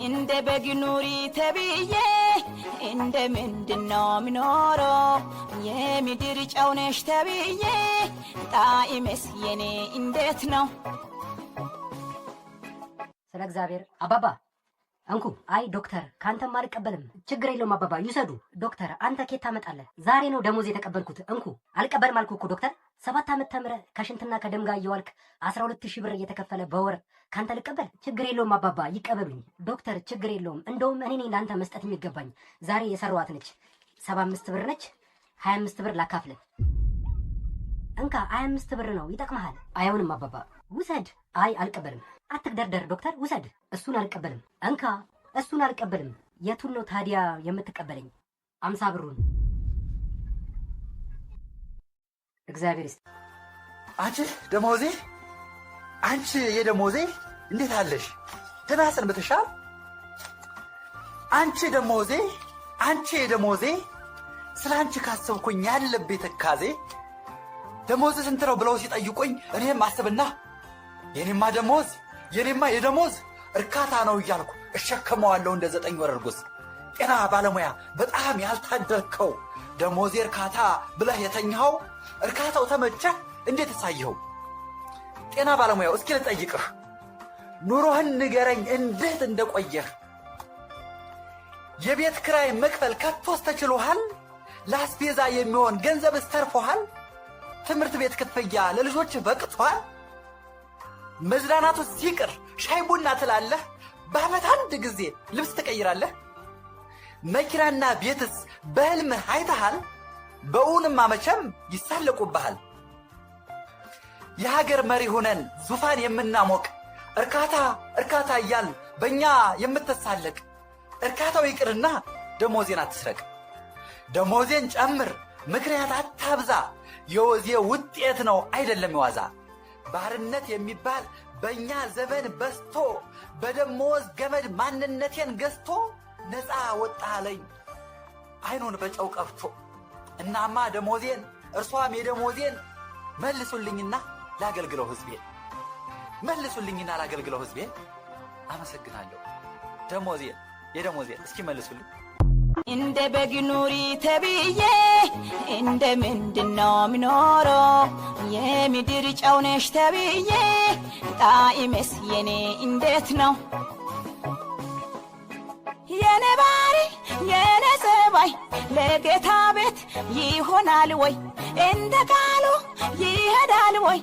እንደ በግ ኑሪ ተብዬ እንደ ምንድነው ምኖረው የምድር ጨው ነሽ ተብዬ ጣዕምስ የኔ እንዴት ነው? ስለ እግዚአብሔር አባባ እንኩ። አይ ዶክተር ካንተም አልቀበልም። ችግር የለውም አባባ ይውሰዱ። ዶክተር አንተ ኬት ታመጣለህ? ዛሬ ነው ደሞዝ የተቀበልኩት። እንኩ። አልቀበልም አልኩ እኮ ዶክተር። 7 ዓመት ተምረህ ከሽንትና ከደም ጋር እየዋልክ 12000 ብር እየተከፈለ በወር ካንተ ልቀበል? ችግር የለውም አባባ ይቀበሉኝ። ዶክተር ችግር የለውም። እንደውም እኔ ነኝ ለአንተ መስጠት የሚገባኝ። ዛሬ የሰራዋት ነች 75 ብር ነች። 25 ብር ላካፍልህ። እንካ 25 ብር ነው ይጠቅመሃል። አይሆንም አባባ ውሰድ። አይ አልቀበልም። አትግደርደር ዶክተር ውሰድ። እሱን አልቀበልም። እንካ እሱን አልቀበልም። የቱን ነው ታዲያ የምትቀበለኝ? 50 ብሩን። እግዚአብሔር ይስጥ። አንቺ ደሞዜ፣ አንቺ የደሞዜ እንዴት አለሽ? ደህና ሰንብተሻል? አንቺ ደሞዜ፣ አንቺ የደሞዜ ስለ አንቺ ካሰብኩኝ ያለብኝ ተካዜ ደሞዝ ስንት ነው ብለው ሲጠይቁኝ እኔም አስብና የኔማ ደሞዝ የኔማ የደሞዝ እርካታ ነው እያልኩ እሸከመዋለሁ እንደ 9 ወር እርጉዝ። ጤና ባለሙያ በጣም ያልታደልከው ደሞዜ እርካታ ብለህ የተኛኸው እርካታው ተመቸህ እንዴት ሳይኸው? ጤና ባለሙያው እስኪ ልጠይቅህ ኑሮህን ንገረኝ እንዴት እንደቆየህ። የቤት ክራይ መክፈል ከቶስ ተችሎሃል? ለአስቤዛ የሚሆን ገንዘብስ ተርፎሃል? ትምህርት ቤት ክፍያ ለልጆችህ በቅቷል? መዝናናቱ ሲቅር ሻይ ቡና ትላለህ? በዓመት አንድ ጊዜ ልብስ ትቀይራለህ? መኪናና ቤትስ በህልምህ አይተሃል? በእውንማ መቼም ይሳለቁብሃል። የሀገር መሪ ሆነን ዙፋን የምናሞቅ እርካታ እርካታ እያል በእኛ የምትሳለቅ እርካታው ይቅርና ደሞዜን አትስረቅ። ደሞዜን ጨምር ምክንያት አታብዛ። የወዜ ውጤት ነው አይደለም የዋዛ። ባርነት የሚባል በእኛ ዘመን በስቶ በደሞዝ ገመድ ማንነቴን ገዝቶ ነፃ ወጣለኝ አይኑን በጨው ቀብቶ። እናማ ደሞዜን እርሷም የደሞዜን መልሱልኝና ላገልግለው ህዝቤን፣ መልሱልኝና ላገልግለው ህዝቤን። አመሰግናለሁ። ደሞዜን የደሞዜን እስኪ መልሱልኝ። እንደ በግ ኑሪ ተብዬ እንደ ምንድነው ምኖረው የምድር ጨው ነሽ ተብዬ ጣዕምስ የኔ እንዴት ነው? የኔ ባሪ የኔ ጸባይ ለጌታ ቤት ይሆናል ወይ? እንደ ቃሉ ይሄዳል ወይ?